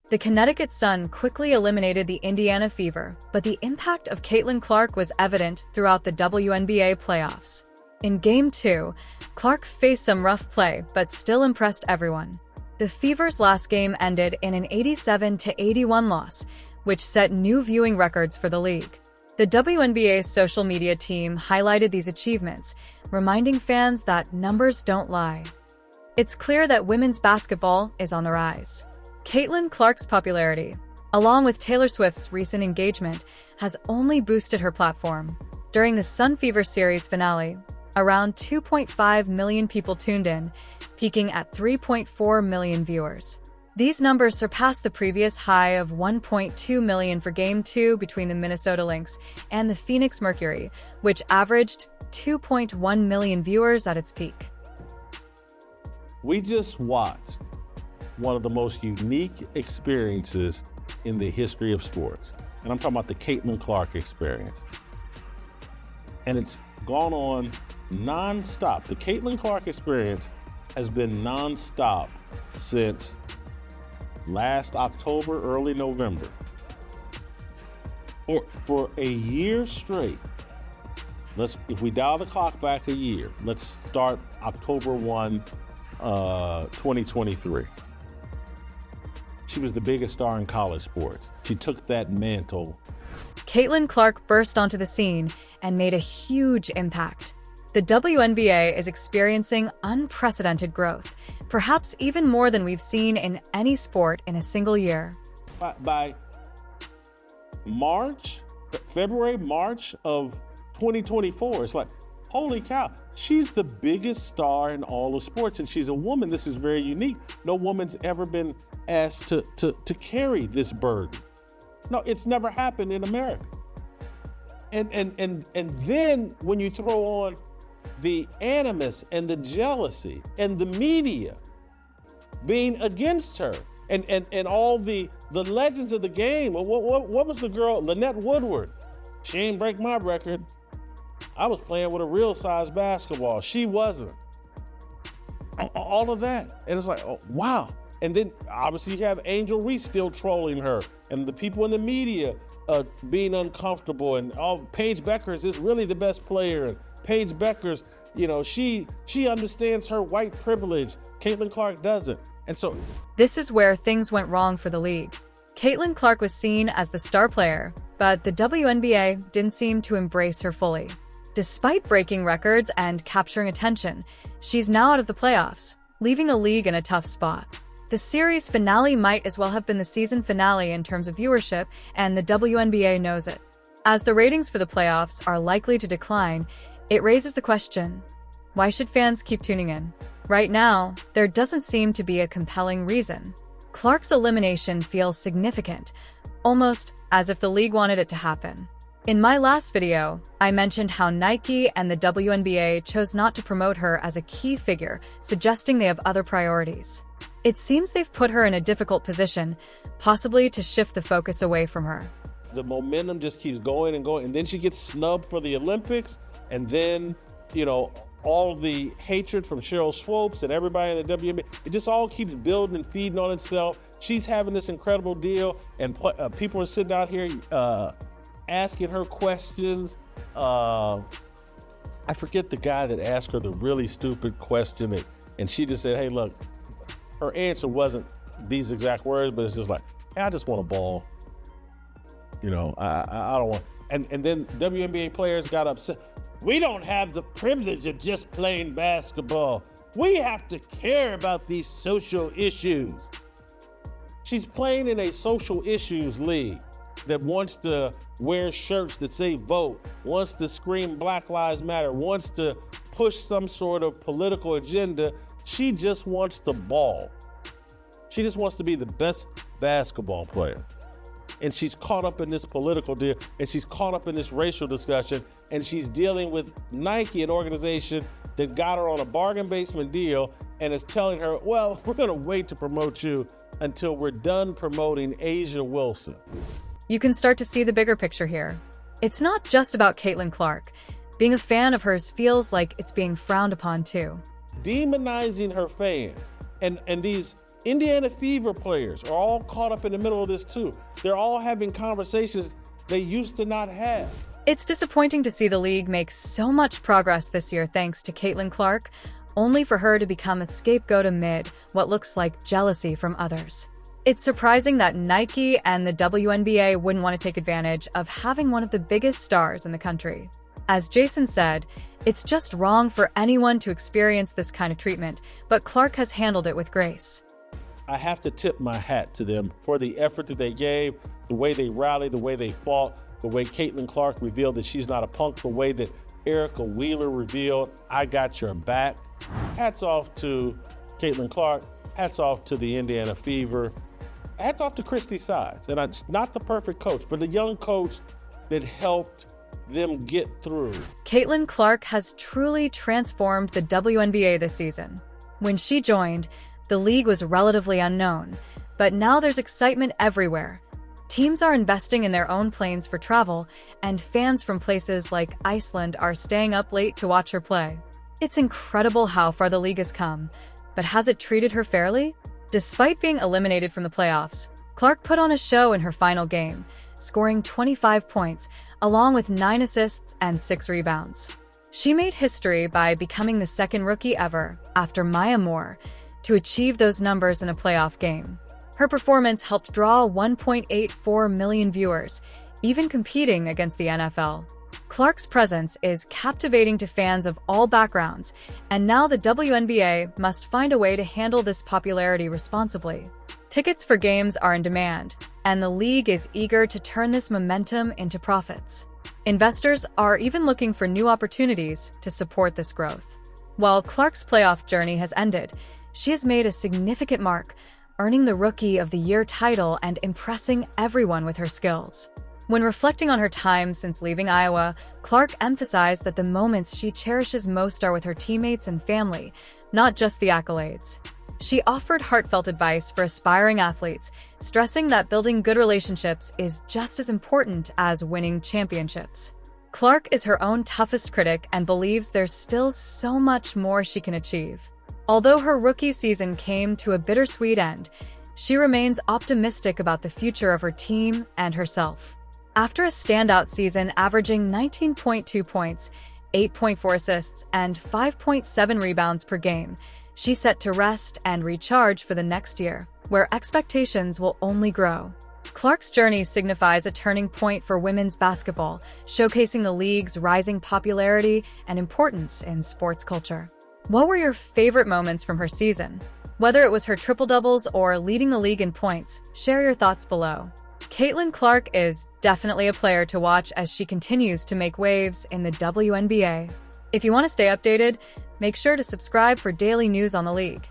The Connecticut Sun quickly eliminated the Indiana Fever, but the impact of Caitlin Clark was evident throughout the WNBA playoffs. In Game 2, Clark faced some rough play but still impressed everyone. The Fever's last game ended in an 87-81 loss, which set new viewing records for the league. The WNBA's social media team highlighted these achievements, reminding fans that numbers don't lie. It's clear that women's basketball is on the rise. Caitlin Clark's popularity, along with Taylor Swift's recent engagement, has only boosted her platform. During the Sun Fever series finale, around 2.5 million people tuned in, peaking at 3.4 million viewers. These numbers surpassed the previous high of 1.2 million for Game 2 between the Minnesota Lynx and the Phoenix Mercury, which averaged 2.1 million viewers at its peak. We just watched one of the most unique experiences in the history of sports. And I'm talking about the Caitlin Clark experience. And it's gone on nonstop. The Caitlin Clark experience has been nonstop since last October, early November. For a year straight. If we dial the clock back a year, let's start October 1, 2023. She was the biggest star in college sports. She took that mantle. Caitlin Clark burst onto the scene and made a huge impact. The WNBA is experiencing unprecedented growth, perhaps even more than we've seen in any sport in a single year. By February, March of 2024, it's like, holy cow, she's the biggest star in all of sports, and she's a woman. This is very unique. No woman's ever been asked to carry this burden. No, it's never happened in America. And then when you throw on the animus and the jealousy and the media being against her and all the legends of the game. What was the girl, Lynette Woodward? She ain't break my record. I was playing with a real size basketball. She wasn't. All of that. And it's like, oh, wow. And then obviously you have Angel Reese still trolling her and the people in the media being uncomfortable, and Paige Beckers is really the best player. And Paige Beckers, she understands her white privilege. Caitlin Clark doesn't. And so this is where things went wrong for the league. Caitlin Clark was seen as the star player, but the WNBA didn't seem to embrace her fully. Despite breaking records and capturing attention, she's now out of the playoffs, leaving the league in a tough spot. The series finale might as well have been the season finale in terms of viewership, and the WNBA knows it. As the ratings for the playoffs are likely to decline, it raises the question, why should fans keep tuning in? Right now, there doesn't seem to be a compelling reason. Clark's elimination feels significant, almost as if the league wanted it to happen. In my last video, I mentioned how Nike and the WNBA chose not to promote her as a key figure, suggesting they have other priorities. It seems they've put her in a difficult position, possibly to shift the focus away from her. The momentum just keeps going and going, and then she gets snubbed for the Olympics, and then, all the hatred from Cheryl Swopes and everybody in the WNBA, it just all keeps building and feeding on itself. She's having this incredible deal, and people are sitting out here asking her questions. I forget the guy that asked her the really stupid question, and she just said, hey, look, her answer wasn't these exact words, but it's just like, hey, I just want a ball. I don't want. And then WNBA players got upset. We don't have the privilege of just playing basketball. We have to care about these social issues. She's playing in a social issues league that wants to wear shirts that say vote, wants to scream Black Lives Matter, wants to push some sort of political agenda. She just wants the ball. She just wants to be the best basketball player. And she's caught up in this political deal, and she's caught up in this racial discussion, and she's dealing with Nike, an organization that got her on a bargain basement deal and is telling her, well, we're gonna wait to promote you until we're done promoting Asia Wilson. You can start to see the bigger picture here. It's not just about Caitlin Clark. Being a fan of hers feels like it's being frowned upon too. Demonizing her fans and these Indiana Fever players are all caught up in the middle of this too. They're all having conversations they used to not have. It's disappointing to see the league make so much progress this year thanks to Caitlin Clark, only for her to become a scapegoat amid what looks like jealousy from others. It's surprising that Nike and the WNBA wouldn't want to take advantage of having one of the biggest stars in the country. As Jason said, it's just wrong for anyone to experience this kind of treatment, but Clark has handled it with grace. I have to tip my hat to them for the effort that they gave, the way they rallied, the way they fought, the way Caitlin Clark revealed that she's not a punk, the way that Erica Wheeler revealed, I got your back. Hats off to Caitlin Clark. Hats off to the Indiana Fever. Hats off to Christy Sides. And it's not the perfect coach, but the young coach that helped them get through. Caitlin Clark has truly transformed the WNBA this season. When she joined, the league was relatively unknown, but now there's excitement everywhere. Teams are investing in their own planes for travel, and fans from places like Iceland are staying up late to watch her play. It's incredible how far the league has come, but has it treated her fairly? Despite being eliminated from the playoffs, Clark put on a show in her final game, scoring 25 points, along with 9 assists and 6 rebounds. She made history by becoming the second rookie ever, after Maya Moore, to achieve those numbers in a playoff game. Her performance helped draw 1.84 million viewers, even competing against the NFL. Clark's presence is captivating to fans of all backgrounds, and now the WNBA must find a way to handle this popularity responsibly. Tickets for games are in demand, and the league is eager to turn this momentum into profits. Investors are even looking for new opportunities to support this growth. While Clark's playoff journey has ended, she has made a significant mark, earning the Rookie of the Year title and impressing everyone with her skills. When reflecting on her time since leaving Iowa, Clark emphasized that the moments she cherishes most are with her teammates and family, not just the accolades. She offered heartfelt advice for aspiring athletes, stressing that building good relationships is just as important as winning championships. Clark is her own toughest critic and believes there's still so much more she can achieve. Although her rookie season came to a bittersweet end, she remains optimistic about the future of her team and herself. After a standout season averaging 19.2 points, 8.4 assists, and 5.7 rebounds per game, she's set to rest and recharge for the next year, where expectations will only grow. Clark's journey signifies a turning point for women's basketball, showcasing the league's rising popularity and importance in sports culture. What were your favorite moments from her season? Whether it was her triple-doubles or leading the league in points, share your thoughts below. Caitlin Clark is definitely a player to watch as she continues to make waves in the WNBA. If you want to stay updated, make sure to subscribe for daily news on the league.